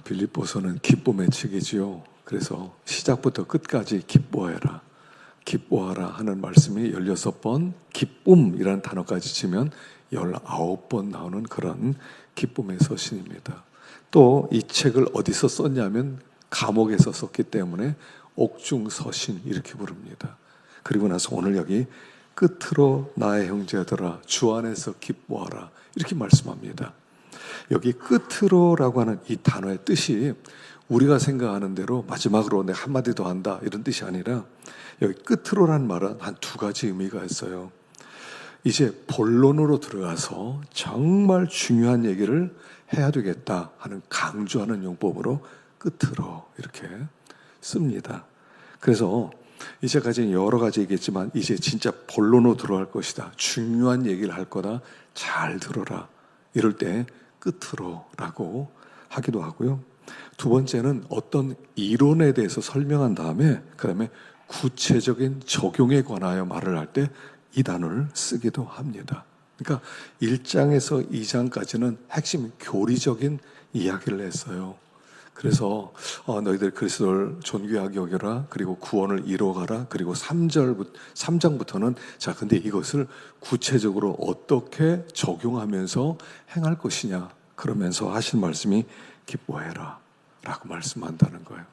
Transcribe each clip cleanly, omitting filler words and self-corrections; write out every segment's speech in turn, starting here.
빌립보서는 기쁨의 책이지요. 그래서 시작부터 끝까지 기뻐해라, 기뻐하라 하는 말씀이 16번, 기쁨이라는 단어까지 치면 19번 나오는 그런 기쁨의 서신입니다. 또 이 책을 어디서 썼냐면 감옥에서 썼기 때문에 옥중서신 이렇게 부릅니다. 그리고 나서 오늘 여기 끝으로 나의 형제들아 주 안에서 기뻐하라 이렇게 말씀합니다. 여기 끝으로라고 하는 이 단어의 뜻이 우리가 생각하는 대로 마지막으로 내가 한마디 더 한다 이런 뜻이 아니라 여기 끝으로란 말은 한 두 가지 의미가 있어요. 이제 본론으로 들어가서 정말 중요한 얘기를 해야 되겠다 하는 강조하는 용법으로 끝으로 이렇게 씁니다. 그래서 이제까지 여러 가지 얘기했지만 이제 진짜 본론으로 들어갈 것이다. 중요한 얘기를 할 거다. 잘 들어라. 이럴 때 끝으로라고 하기도 하고요. 두 번째는 어떤 이론에 대해서 설명한 다음에 그다음에 구체적인 적용에 관하여 말을 할 때 이 단어를 쓰기도 합니다. 그러니까 1장에서 2장까지는 핵심 교리적인 이야기를 했어요. 그래서 너희들 그리스도를 존귀하게 여겨라. 그리고 구원을 이루어가라. 그리고 3장부터는 자 근데 이것을 구체적으로 어떻게 적용하면서 행할 것이냐 그러면서 하신 말씀이 기뻐해라 라고 말씀한다는 거예요.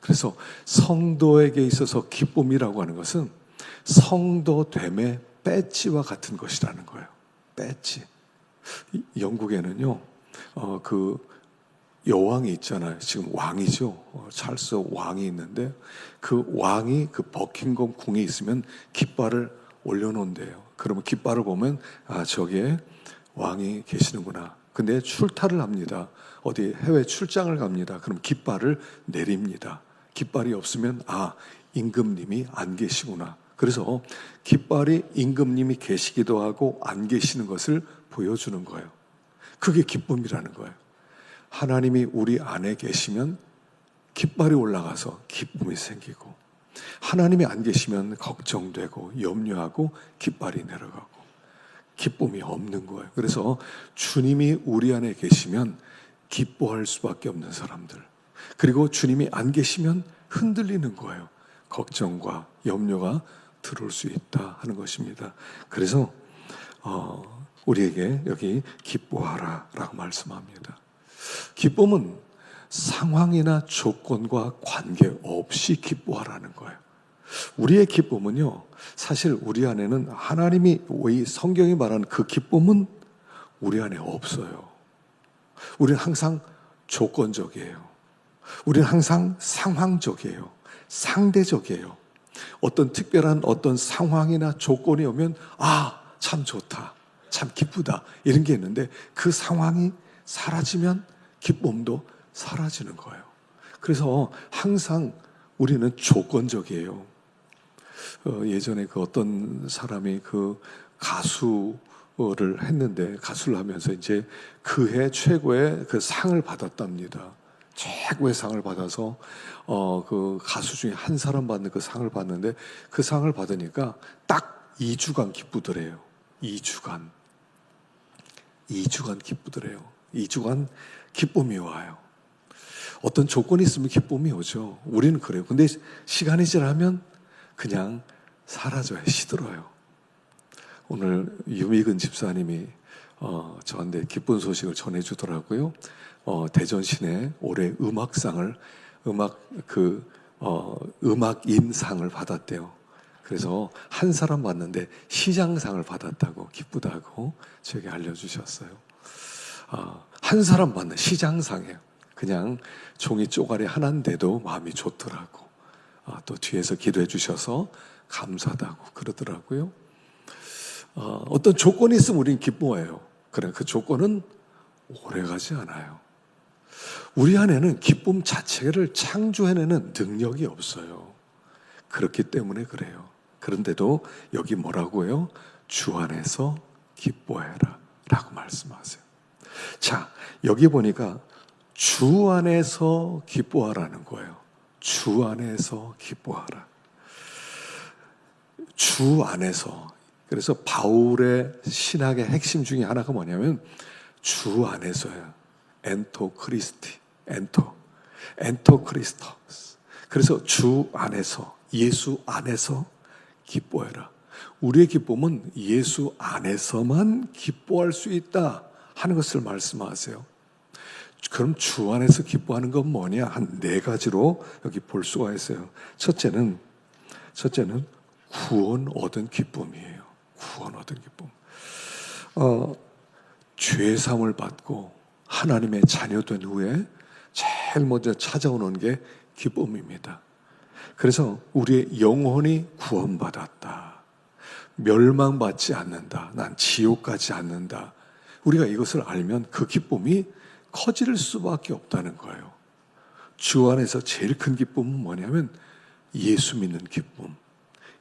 그래서 성도에게 있어서 기쁨이라고 하는 것은 성도됨의 배지와 같은 것이라는 거예요. 배지. 영국에는요 그 여왕이 있잖아요. 지금 왕이죠. 찰스 왕이 있는데 그 왕이 그 버킹엄 궁에 있으면 깃발을 올려놓은대요. 그러면 깃발을 보면 저기에 왕이 계시는구나. 근데 출타를 합니다. 어디 해외 출장을 갑니다. 그럼 깃발을 내립니다. 깃발이 없으면 임금님이 안 계시구나. 그래서 깃발이 임금님이 계시기도 하고 안 계시는 것을 보여주는 거예요. 그게 기쁨이라는 거예요. 하나님이 우리 안에 계시면 깃발이 올라가서 기쁨이 생기고 하나님이 안 계시면 걱정되고 염려하고 깃발이 내려가고 기쁨이 없는 거예요. 그래서 주님이 우리 안에 계시면 기뻐할 수밖에 없는 사람들, 그리고 주님이 안 계시면 흔들리는 거예요. 걱정과 염려가 들어올 수 있다 하는 것입니다. 그래서 우리에게 여기 기뻐하라 라고 말씀합니다. 기쁨은 상황이나 조건과 관계없이 기뻐하라는 거예요. 우리의 기쁨은요, 사실 우리 안에는 하나님이 이 성경이 말하는 그 기쁨은 우리 안에 없어요. 우리는 항상 조건적이에요. 우리는 항상 상황적이에요. 상대적이에요. 어떤 특별한 어떤 상황이나 조건이 오면 참 좋다, 참 기쁘다 이런 게 있는데 그 상황이 사라지면 기쁨도 사라지는 거예요. 그래서 항상 우리는 조건적이에요. 예전에 그 어떤 사람이 그 가수를 했는데 가수를 하면서 이제 그해 최고의 그 상을 받았답니다. 최고의 상을 받아서 그 가수 중에 한 사람 받는 그 상을 받는데 그 상을 받으니까 딱 2주간 기쁘더래요. 2주간 기쁘더래요. 2주간 기쁨이 와요. 어떤 조건이 있으면 기쁨이 오죠. 우리는 그래요. 근데 시간이 지나면 그냥 사라져요. 시들어요. 오늘 유미근 집사님이 저한테 기쁜 소식을 전해주더라고요. 대전 시내 올해 음악상을 음악인상을 받았대요. 그래서 한 사람 받는데 시장상을 받았다고 기쁘다고 저에게 알려주셨어요. 한 사람 받는 시장상이에요. 그냥 종이 쪼가리 하나인데도 마음이 좋더라고. 또 뒤에서 기도해 주셔서 감사하다고 그러더라고요. 어떤 조건이 있으면 우리는 기뻐해요. 그래, 그 조건은 오래가지 않아요. 우리 안에는 기쁨 자체를 창조해내는 능력이 없어요. 그렇기 때문에 그래요. 그런데도 여기 뭐라고요? 주 안에서 기뻐해라 라고 말씀하세요. 자, 여기 보니까 주 안에서 기뻐하라는 거예요. 주 안에서 기뻐하라. 주 안에서. 그래서 바울의 신학의 핵심 중에 하나가 뭐냐면 주 안에서요. 엔토 크리스티. 엔터 크리스토스. 그래서 주 안에서, 예수 안에서 기뻐해라. 우리의 기쁨은 예수 안에서만 기뻐할 수 있다 하는 것을 말씀하세요. 그럼 주 안에서 기뻐하는 건 뭐냐? 한 4가지로 여기 볼 수가 있어요. 첫째는 구원 얻은 기쁨이에요. 구원 얻은 기쁨. 죄 사함을 받고 하나님의 자녀된 후에 제일 먼저 찾아오는 게 기쁨입니다. 그래서 우리의 영혼이 구원받았다. 멸망받지 않는다. 난 지옥 가지 않는다. 우리가 이것을 알면 그 기쁨이 커질 수밖에 없다는 거예요. 주 안에서 제일 큰 기쁨은 뭐냐면 예수 믿는 기쁨,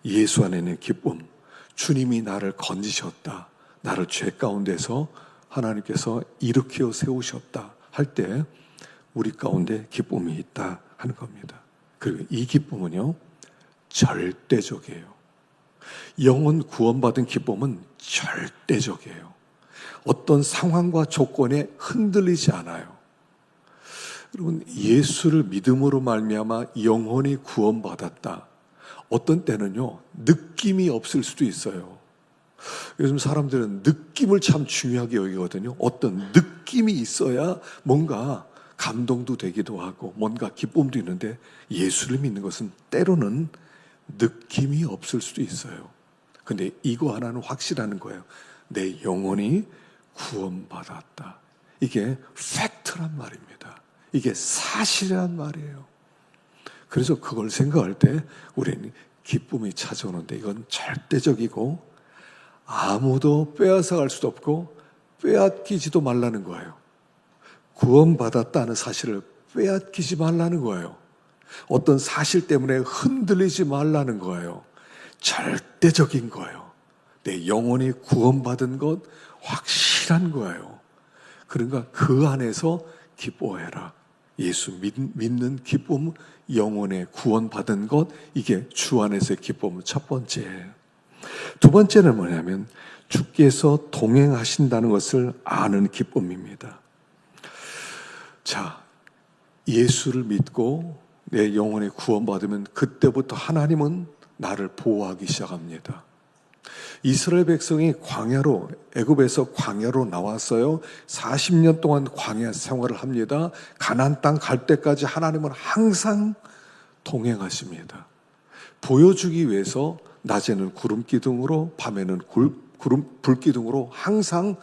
예수 안에 있는 기쁨, 주님이 나를 건지셨다, 나를 죄 가운데서 하나님께서 일으켜 세우셨다 할 때 우리 가운데 기쁨이 있다 하는 겁니다. 그리고 이 기쁨은요, 절대적이에요. 영혼 구원받은 기쁨은 절대적이에요. 어떤 상황과 조건에 흔들리지 않아요. 여러분, 예수를 믿음으로 말미암아 영혼이 구원받았다. 어떤 때는요, 느낌이 없을 수도 있어요. 요즘 사람들은 느낌을 참 중요하게 여기거든요. 어떤 느낌이 있어야 뭔가 감동도 되기도 하고 뭔가 기쁨도 있는데, 예수를 믿는 것은 때로는 느낌이 없을 수도 있어요. 근데 이거 하나는 확실한 거예요. 내 영혼이 구원받았다. 이게 팩트란 말입니다. 이게 사실이란 말이에요. 그래서 그걸 생각할 때 우리는 기쁨이 찾아오는데, 이건 절대적이고 아무도 빼앗아갈 수도 없고 빼앗기지도 말라는 거예요. 구원받았다는 사실을 빼앗기지 말라는 거예요. 어떤 사실 때문에 흔들리지 말라는 거예요. 절대적인 거예요. 내 영혼이 구원받은 것 확실한 거예요. 그러니까 그 안에서 기뻐해라. 예수 믿는 기쁨, 영혼의 구원받은 것, 이게 주 안에서의 기쁨 첫 번째. 두 번째는 뭐냐면 주께서 동행하신다는 것을 아는 기쁨입니다. 자, 예수를 믿고 내 영혼의 구원받으면 그때부터 하나님은 나를 보호하기 시작합니다. 이스라엘 백성이 광야로, 애굽에서 광야로 나왔어요. 40년 동안 광야 생활을 합니다. 가나안 땅 갈 때까지 하나님은 항상 동행하십니다. 보여주기 위해서 낮에는 구름 기둥으로, 밤에는 불 기둥으로 항상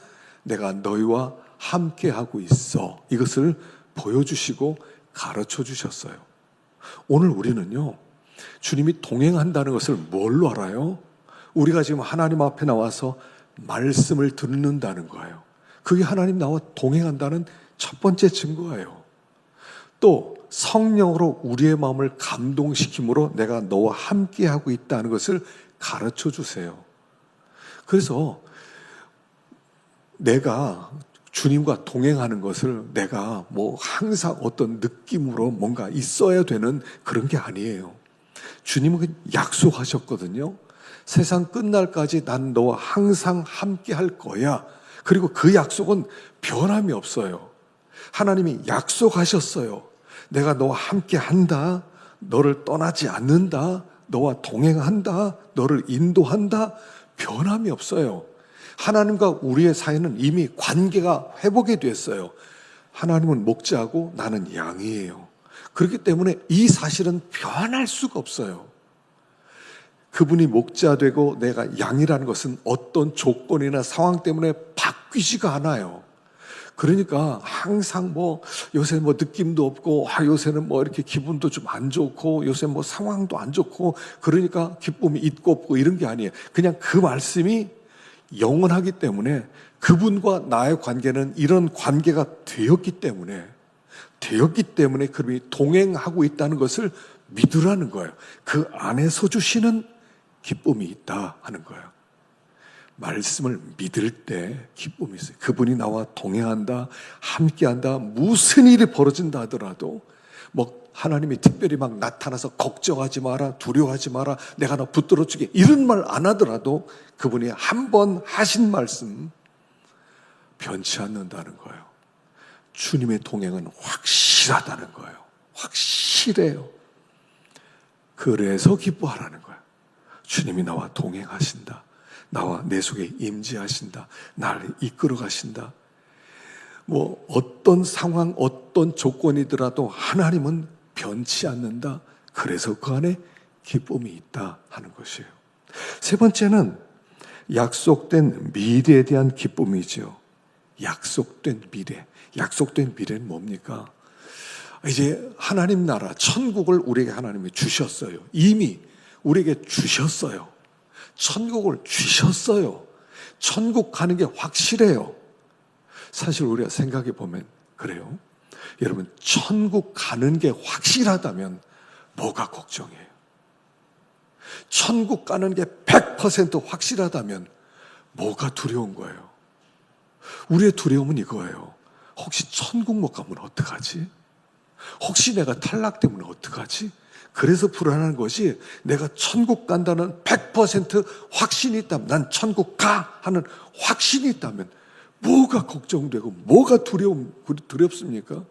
내가 너희와 함께하고 있어. 이것을 보여주시고 가르쳐 주셨어요. 오늘 우리는요, 주님이 동행한다는 것을 뭘로 알아요? 우리가 지금 하나님 앞에 나와서 말씀을 듣는다는 거예요. 그게 하나님 나와 동행한다는 첫 번째 증거예요. 또 성령으로 우리의 마음을 감동시킴으로 내가 너와 함께하고 있다는 것을 가르쳐 주세요. 그래서 내가 주님과 동행하는 것을 내가 뭐 항상 어떤 느낌으로 뭔가 있어야 되는 그런 게 아니에요. 주님은 약속하셨거든요. 세상 끝날까지 난 너와 항상 함께 할 거야. 그리고 그 약속은 변함이 없어요. 하나님이 약속하셨어요. 내가 너와 함께 한다. 너를 떠나지 않는다. 너와 동행한다. 너를 인도한다. 변함이 없어요. 하나님과 우리의 사이는 이미 관계가 회복이 됐어요. 하나님은 목자고 나는 양이에요. 그렇기 때문에 이 사실은 변할 수가 없어요. 그분이 목자 되고 내가 양이라는 것은 어떤 조건이나 상황 때문에 바뀌지가 않아요. 그러니까 항상 뭐 요새 뭐 느낌도 없고, 요새는 뭐 이렇게 기분도 좀 안 좋고, 요새 뭐 상황도 안 좋고, 그러니까 기쁨이 있고 없고 이런 게 아니에요. 그냥 그 말씀이 영원하기 때문에 그분과 나의 관계는 이런 관계가 되었기 때문에 그분이 동행하고 있다는 것을 믿으라는 거예요. 그 안에서 주시는 기쁨이 있다 하는 거예요. 말씀을 믿을 때 기쁨이 있어요. 그분이 나와 동행한다, 함께한다, 무슨 일이 벌어진다 하더라도 뭐 하나님이 특별히 막 나타나서 걱정하지 마라, 두려워하지 마라, 내가 너 붙들어 주게, 이런 말 안 하더라도 그분이 한 번 하신 말씀 변치 않는다는 거예요. 주님의 동행은 확실히 확실하다는 거예요. 확실해요. 그래서 기뻐하라는 거예요. 주님이 나와 동행하신다. 나와 내 속에 임재하신다. 나를 이끌어 가신다. 뭐 어떤 상황, 어떤 조건이더라도 하나님은 변치 않는다. 그래서 그 안에 기쁨이 있다 하는 것이에요. 세 번째는 약속된 미래에 대한 기쁨이죠. 약속된 미래. 약속된 미래는 뭡니까? 이제 하나님 나라, 천국을 우리에게 하나님이 주셨어요. 이미 우리에게 주셨어요. 천국을 주셨어요. 천국 가는 게 확실해요. 사실 우리가 생각해 보면 그래요. 여러분, 천국 가는 게 확실하다면 뭐가 걱정이에요? 천국 가는 게 100% 확실하다면 뭐가 두려운 거예요? 우리의 두려움은 이거예요. 혹시 천국 못 가면 어떡하지? 혹시 내가 탈락되면 어떡하지? 그래서 불안한 것이, 내가 천국 간다는 100% 확신이 있다면, 난 천국 가 하는 확신이 있다면 뭐가 걱정되고 뭐가 두렵습니까?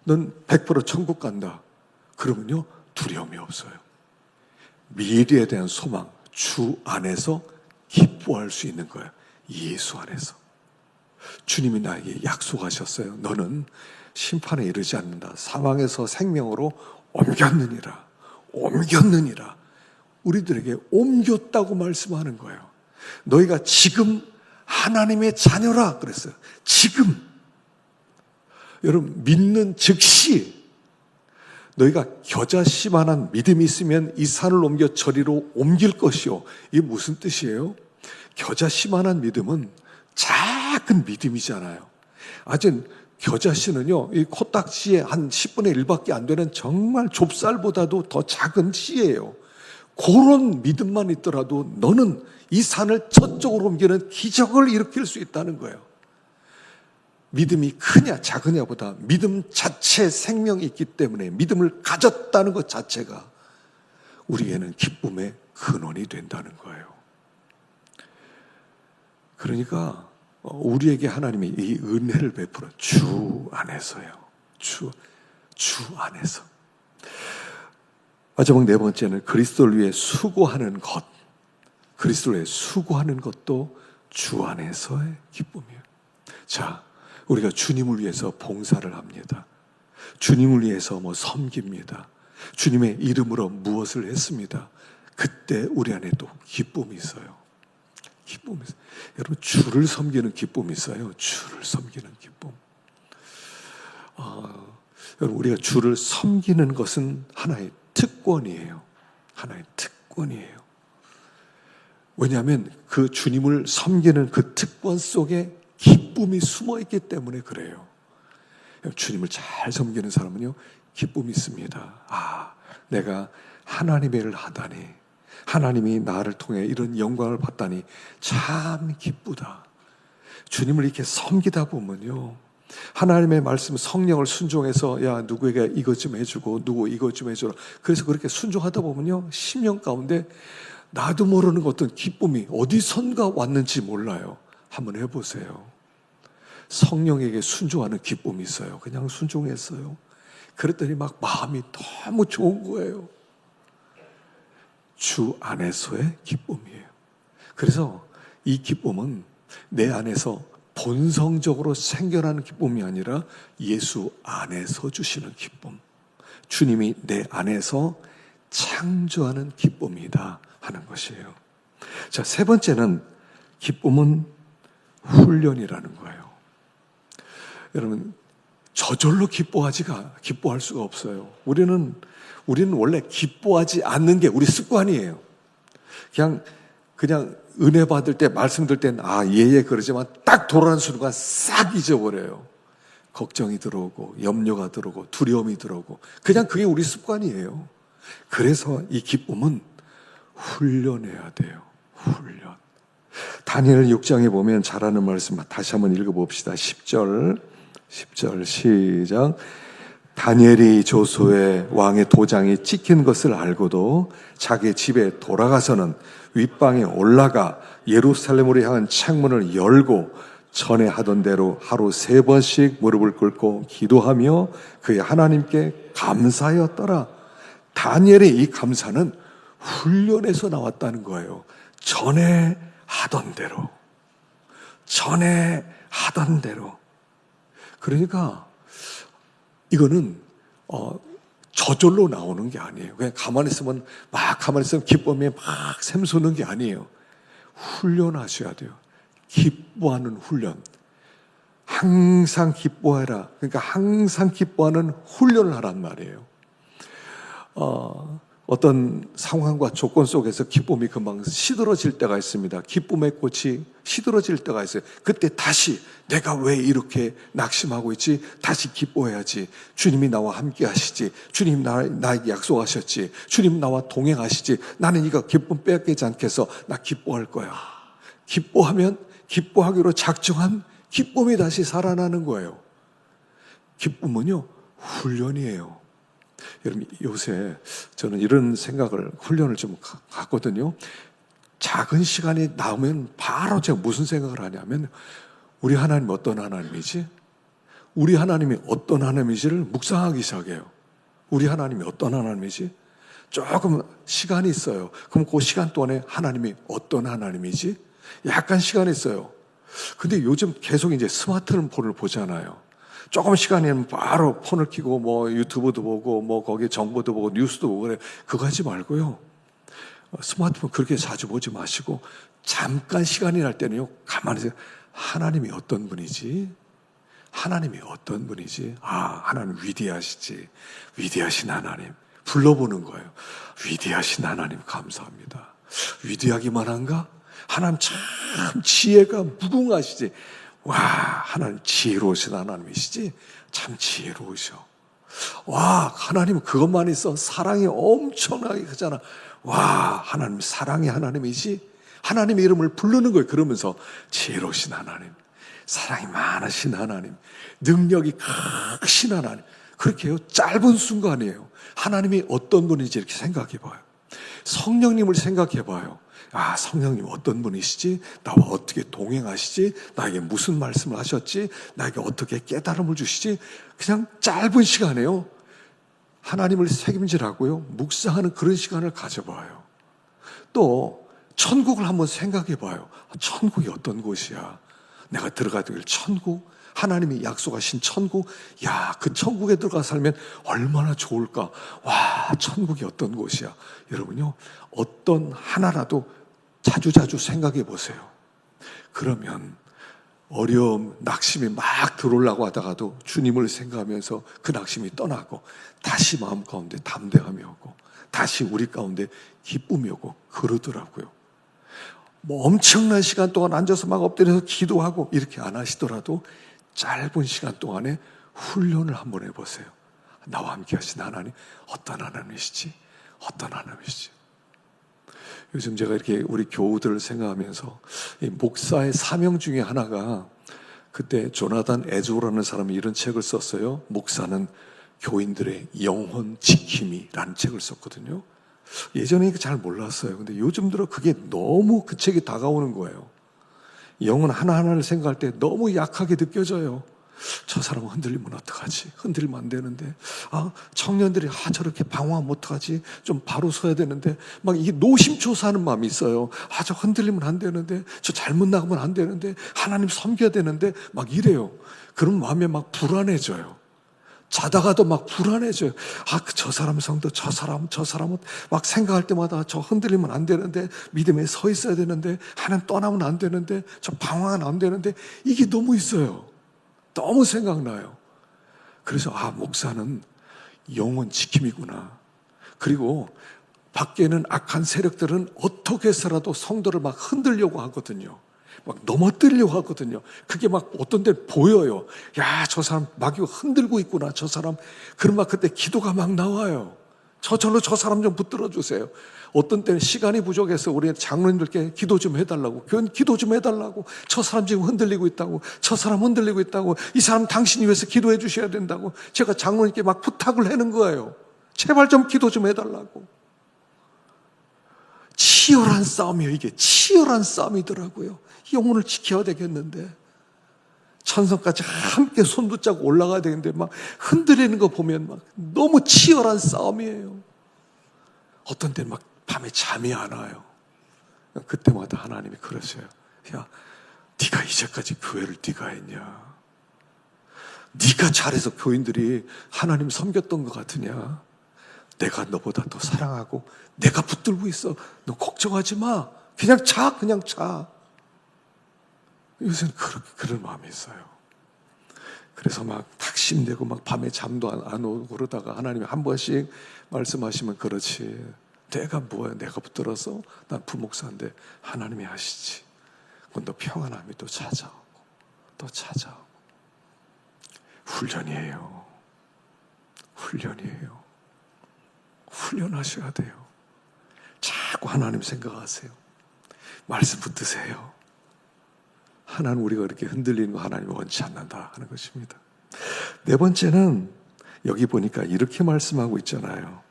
넌 100% 천국 간다. 그러면요, 두려움이 없어요. 미래에 대한 소망, 주 안에서 기뻐할 수 있는 거예요. 예수 안에서. 주님이 나에게 약속하셨어요. 너는 심판에 이르지 않는다. 사망에서 생명으로 옮겼느니라. 옮겼느니라. 우리들에게 옮겼다고 말씀하는 거예요. 너희가 지금 하나님의 자녀라 그랬어요. 지금. 여러분, 믿는 즉시 너희가 겨자씨만한 믿음이 있으면 이 산을 옮겨 저리로 옮길 것이요. 이게 무슨 뜻이에요? 겨자씨만한 믿음은 작은 믿음이잖아요. 아직 겨자씨는요, 이 코딱지의 한 10분의 1밖에 안 되는 정말 좁쌀보다도 더 작은 씨예요. 그런 믿음만 있더라도 너는 이 산을 저쪽으로 옮기는 기적을 일으킬 수 있다는 거예요. 믿음이 크냐 작으냐보다 믿음 자체에 생명이 있기 때문에 믿음을 가졌다는 것 자체가 우리에게는 기쁨의 근원이 된다는 거예요. 그러니까 우리에게 하나님이 이 은혜를 베풀어 주 안에서요. 주 안에서. 마지막 네 번째는 그리스도를 위해 수고하는 것. 그리스도를 위해 수고하는 것도 주 안에서의 기쁨이에요. 자, 우리가 주님을 위해서 봉사를 합니다. 주님을 위해서 섬깁니다. 주님의 이름으로 무엇을 했습니다. 그때 우리 안에 또 기쁨이 있어요. 기쁨이 있어요. 여러분, 주를 섬기는 기쁨이 있어요. 주를 섬기는 기쁨. 여러분, 우리가 주를 섬기는 것은 하나의 특권이에요. 하나의 특권이에요. 왜냐하면 그 주님을 섬기는 그 특권 속에 기쁨이 숨어 있기 때문에 그래요. 주님을 잘 섬기는 사람은요, 기쁨이 있습니다. 내가 하나님의 일을 하다니, 하나님이 나를 통해 이런 영광을 받다니 참 기쁘다. 주님을 이렇게 섬기다 보면요, 하나님의 말씀, 성령을 순종해서 야, 누구에게 이것 좀 해주고 누구 이것 좀 해줘라. 그래서 그렇게 순종하다 보면요, 심령 가운데 나도 모르는 어떤 기쁨이 어디선가 왔는지 몰라요. 한번 해보세요. 성령에게 순종하는 기쁨이 있어요. 그냥 순종했어요. 그랬더니 막 마음이 너무 좋은 거예요. 주 안에서의 기쁨이에요. 그래서 이 기쁨은 내 안에서 본성적으로 생겨나는 기쁨이 아니라 예수 안에서 주시는 기쁨. 주님이 내 안에서 창조하는 기쁨이다 하는 것이에요. 자, 세 번째는 기쁨은 훈련이라는 거예요. 여러분, 저절로 기뻐할 수가 없어요. 우리는 원래 기뻐하지 않는 게 우리 습관이에요. 그냥 은혜 받을 때, 말씀 들을 땐 예 그러지만 딱 돌아가는 순간 싹 잊어버려요. 걱정이 들어오고 염려가 들어오고 두려움이 들어오고, 그냥 그게 우리 습관이에요. 그래서 이 기쁨은 훈련해야 돼요. 훈련. 다니엘 6장에 보면 잘하는 말씀 다시 한번 읽어봅시다. 10절 시작. 다니엘이 조소의 왕의 도장이 찍힌 것을 알고도 자기 집에 돌아가서는 윗방에 올라가 예루살렘으로 향한 창문을 열고 전에 하던 대로 하루 3번씩 무릎을 꿇고 기도하며 그의 하나님께 감사하였더라. 다니엘의 이 감사는 훈련에서 나왔다는 거예요. 전에 하던 대로. 전에 하던 대로. 그러니까 이거는 저절로 나오는 게 아니에요. 그냥 가만히 있으면 기쁨이 막 샘솟는 게 아니에요. 훈련하셔야 돼요. 기뻐하는 훈련. 항상 기뻐해라. 그러니까 항상 기뻐하는 훈련을 하란 말이에요. 어떤 상황과 조건 속에서 기쁨이 금방 시들어질 때가 있습니다. 기쁨의 꽃이 시들어질 때가 있어요. 그때 다시 내가 왜 이렇게 낙심하고 있지? 다시 기뻐해야지. 주님이 나와 함께 하시지. 주님 나에게 약속하셨지. 주님 나와 동행하시지. 나는 이거 기쁨 빼앗기지 않겠어. 나 기뻐할 거야. 기뻐하면 기뻐하기로 작정한 기쁨이 다시 살아나는 거예요. 기쁨은요, 훈련이에요. 여러분, 요새 저는 이런 생각을, 훈련을 좀 갖거든요. 작은 시간이 나오면 바로 제가 무슨 생각을 하냐면, 우리 하나님이 어떤 하나님이지? 우리 하나님이 어떤 하나님이지를 묵상하기 시작해요. 우리 하나님이 어떤 하나님이지? 조금 시간이 있어요. 그럼 그 시간 동안에 하나님이 어떤 하나님이지? 약간 시간이 있어요. 근데 요즘 계속 이제 스마트폰을 보잖아요. 조금 시간이면 바로 폰을 켜고 뭐 유튜브도 보고 뭐 거기에 정보도 보고 뉴스도 보고 그래. 그거 하지 말고요. 스마트폰 그렇게 자주 보지 마시고 잠깐 시간이 날 때는요. 가만히 있어요. 하나님이 어떤 분이지? 하나님이 어떤 분이지? 아, 하나님 위대하시지. 위대하신 하나님. 불러보는 거예요. 위대하신 하나님 감사합니다. 위대하기만 한가? 하나님 참 지혜가 무궁하시지. 와, 하나님 지혜로우신 하나님이시지? 참 지혜로우셔. 와, 하나님 그것만 있어. 사랑이 엄청나게 크잖아. 와, 하나님 사랑의 하나님이지? 하나님의 이름을 부르는 거예요. 그러면서 지혜로우신 하나님, 사랑이 많으신 하나님, 능력이 크신 하나님. 그렇게 해요. 짧은 순간이에요. 하나님이 어떤 분인지 이렇게 생각해 봐요. 성령님을 생각해 봐요. 아, 성령님 어떤 분이시지? 나와 어떻게 동행하시지? 나에게 무슨 말씀을 하셨지? 나에게 어떻게 깨달음을 주시지? 그냥 짧은 시간에요. 하나님을 책임지라고요. 묵상하는 그런 시간을 가져봐요. 또 천국을 한번 생각해 봐요. 천국이 어떤 곳이야? 내가 들어가야 될 천국? 하나님이 약속하신 천국? 야, 그 천국에 들어가 살면 얼마나 좋을까? 와, 천국이 어떤 곳이야? 여러분요, 어떤 하나라도 자주자주 생각해 보세요. 그러면 어려움, 낙심이 막 들어오려고 하다가도 주님을 생각하면서 그 낙심이 떠나고 다시 마음 가운데 담대함이 오고 다시 우리 가운데 기쁨이 오고 그러더라고요. 뭐 엄청난 시간 동안 앉아서 막 엎드려서 기도하고 이렇게 안 하시더라도 짧은 시간 동안에 훈련을 한번 해보세요. 나와 함께 하신 하나님 어떤 하나님이시지? 어떤 하나님이시지? 요즘 제가 이렇게 우리 교우들을 생각하면서 이 목사의 사명 중에 하나가 그때 조나단 에조라는 사람이 이런 책을 썼어요. 목사는 교인들의 영혼 지킴이라는 책을 썼거든요. 예전에 잘 몰랐어요. 근데 요즘 들어 그게 너무 그 책이 다가오는 거예요. 영혼 하나하나를 생각할 때 너무 약하게 느껴져요. 저 사람은 흔들리면 어떡하지? 흔들리면 안 되는데. 아, 청년들이 저렇게 방황하면 어떡하지? 좀 바로 서야 되는데. 막 이게 노심초사하는 마음이 있어요. 저 흔들리면 안 되는데. 저 잘못 나가면 안 되는데. 하나님 섬겨야 되는데. 막 이래요. 그런 마음이 막 불안해져요. 자다가도 막 불안해져요. 저 사람 성도, 저 사람은 막 생각할 때마다 저 흔들리면 안 되는데, 믿음에 서 있어야 되는데, 하나님 떠나면 안 되는데, 저 방황하면 안 되는데, 이게 너무 있어요. 너무 생각나요. 그래서 목사는 영혼 지킴이구나. 그리고 밖에는 악한 세력들은 어떻게 해서라도 성도를 막 흔들려고 하거든요. 막 넘어뜨리려고 하거든요. 그게 막 어떤 데 보여요. 야, 저 사람 막 이거 흔들고 있구나. 저 사람. 그럼 막 그때 기도가 막 나와요. 저절로 저 사람 좀 붙들어 주세요. 어떤 때는 시간이 부족해서 우리 장로님들께 기도 좀 해달라고, 교인 기도 좀 해달라고, 저 사람 지금 흔들리고 있다고, 저 사람 흔들리고 있다고, 이 사람 당신이 위해서 기도해 주셔야 된다고 제가 장로님께 막 부탁을 하는 거예요. 제발 좀 기도 좀 해달라고. 치열한 싸움이에요. 이게 치열한 싸움이더라고요. 영혼을 지켜야 되겠는데. 천성까지 함께 손 붙잡고 올라가야 되는데 막 흔들리는 거 보면 막 너무 치열한 싸움이에요. 어떤 때는 막 밤에 잠이 안 와요. 그때마다 하나님이 그러셔요. 야, 네가 이제까지 교회를 네가 했냐? 네가 잘해서 교인들이 하나님 섬겼던 것 같으냐? 내가 너보다 더 사랑하고 내가 붙들고 있어. 너 걱정하지 마. 그냥 자, 그냥 자. 요새는 그런 마음이 있어요. 그래서 막 탁심되고 막 밤에 잠도 안 오고 그러다가 하나님이 한 번씩 말씀하시면 그렇지. 내가 뭐야? 내가 붙들어서 난 부목사인데 하나님이 하시지. 그건 너 평안함이 또 찾아오고 또 찾아오고. 훈련이에요. 훈련이에요. 훈련하셔야 돼요. 자꾸 하나님 생각하세요. 말씀 붙드세요. 하나님 우리가 이렇게 흔들리는 거 하나님 원치 않는다 하는 것입니다. 네 번째는 여기 보니까 이렇게 말씀하고 있잖아요.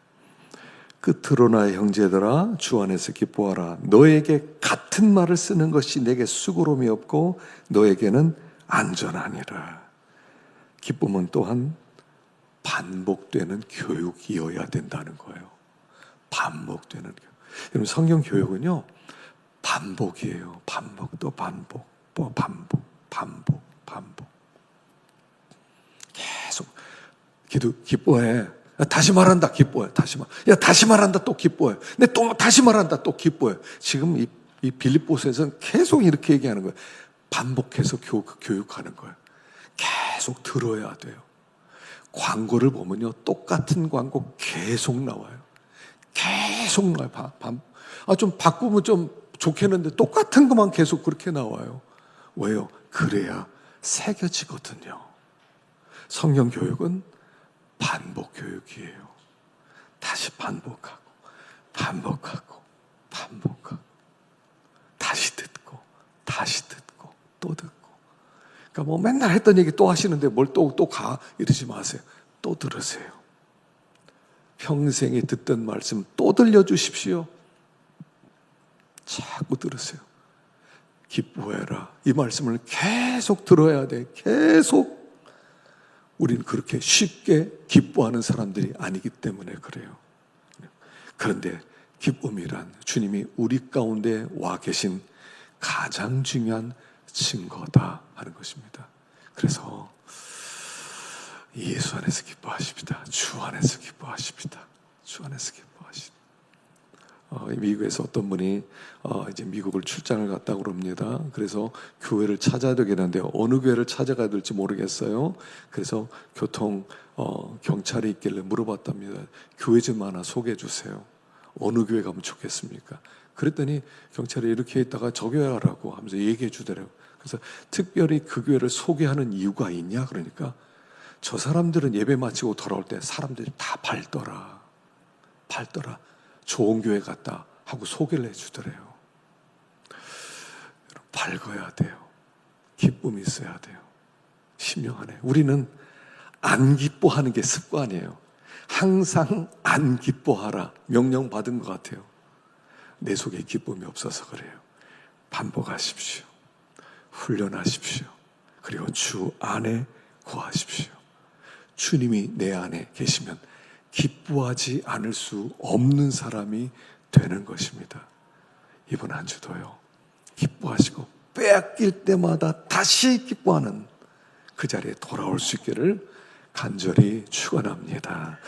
끝으로 나의 형제들아 주 안에서 기뻐하라. 너에게 같은 말을 쓰는 것이 내게 수고로움이 없고 너에게는 안전하니라. 기쁨은 또한 반복되는 교육이어야 된다는 거예요. 반복되는 교육. 여러분 성경 교육은요 반복이에요. 반복 또 반복 또 반복 반복 계속 기뻐해. 야, 다시 말한다 기뻐해. 다시 말한다 또 기뻐해. 근데 또 다시 말한다 또 기뻐해. 지금 이 빌립보서에서는 계속 이렇게 얘기하는 거예요. 반복해서 교육하는 거예요. 계속 들어야 돼요. 광고를 보면요 똑같은 광고 계속 나와요. 계속 나와요. 좀 바꾸면 좀 좋겠는데 똑같은 것만 계속 그렇게 나와요. 왜요? 그래야 새겨지거든요. 성경 교육은 반복 교육이에요. 다시 반복하고 다시 듣고 또 듣고. 그러니까 뭐 맨날 했던 얘기 또 하시는데 뭘 또 가 이러지 마세요. 또 들으세요. 평생에 듣던 말씀 또 들려주십시오. 자꾸 들으세요. 기뻐해라. 이 말씀을 계속 들어야 돼. 계속. 우리는 그렇게 쉽게 기뻐하는 사람들이 아니기 때문에 그래요. 그런데 기쁨이란 주님이 우리 가운데 와 계신 가장 중요한 증거다 하는 것입니다. 그래서 예수 안에서 기뻐하십니다. 주 안에서 기뻐하십니다. 주 안에서 기뻐하십니다. 미국에서 어떤 분이 이제 미국을 출장을 갔다고 그럽니다. 그래서 교회를 찾아야 되겠는데 어느 교회를 찾아가야 될지 모르겠어요. 그래서 경찰이 있길래 물어봤답니다. 교회 좀 하나 소개해 주세요. 어느 교회 가면 좋겠습니까? 그랬더니 경찰이 이렇게 있다가 저 교회 하라고 하면서 얘기해 주더라고요. 그래서 특별히 그 교회를 소개하는 이유가 있냐? 그러니까 저 사람들은 예배 마치고 돌아올 때 사람들이 다 밝더라. 좋은 교회 갔다 하고 소개를 해주더래요. 밝아야 돼요. 기쁨이 있어야 돼요. 신명하네. 우리는 안 기뻐하는 게 습관이에요. 항상 안 기뻐하라 명령 받은 것 같아요. 내 속에 기쁨이 없어서 그래요. 반복하십시오. 훈련하십시오. 그리고 주 안에 거하십시오. 주님이 내 안에 계시면 기뻐하지 않을 수 없는 사람이 되는 것입니다. 이번 한 주도요. 기뻐하시고 빼앗길 때마다 다시 기뻐하는 그 자리에 돌아올 수 있기를 간절히 축원합니다.